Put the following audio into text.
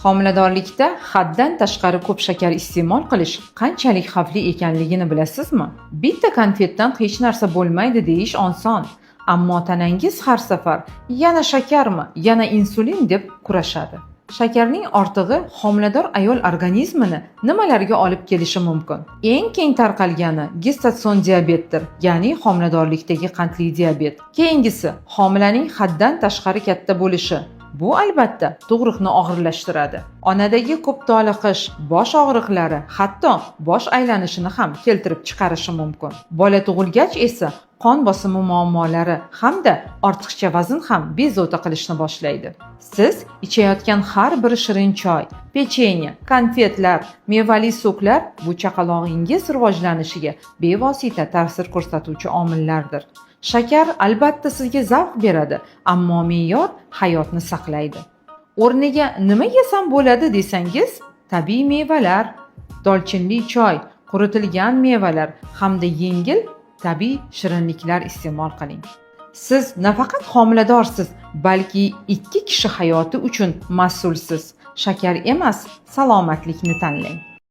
Homiladorlikda haddan tashqari ko'p shakar iste'mol qilish qanchalik xavfli ekanligini bilasizmi? Bitta konfetdan hech narsa bo'lmaydi deyish oson, ammo tanangiz har safar yana shakarmi, yana insulin deb kurashadi. Shakarning ortig'i homilador ayol organizmini nimalarga olib kelishi mumkin? Eng keng tarqalgani gestatsion diabetdir, ya'ni homiladorlikdagi qandli diabet. Keyingisi homilaning haddan tashqari katta bo'lishi. Bu albatta tug'ruqni og'irlashtiradi. Onadagi ko'p toliqish, bosh og'riqlari, hatto bosh aylanishini ham keltirib chiqarishi mumkin. Bola tug'ilgach esa qon bosimi muammolari hamda ortiqcha vazn ham bezovta qilishni boshlaydi. Siz ichayotgan har bir shirin choy, pechenye, konfetlar, mevali soklar bu chaqalog'ingiz rivojlanishiga bevosita ta'sir ko'rsatuvchi omillardir. Shakar albatta sizga zavq beradi, ammo me'yor hayotni saqlaydi. O'rniga nima yesam bo'ladi desangiz, tabiiy mevalar, dolchinli choy, quritilgan mevalar hamda yengil tabiiy shirinliklar iste'mol qiling. Siz nafaqat homiladorsiz, balki 2 kishi hayoti uchun mas'ulsiz. Shakar emas, salomatlikni tanlang.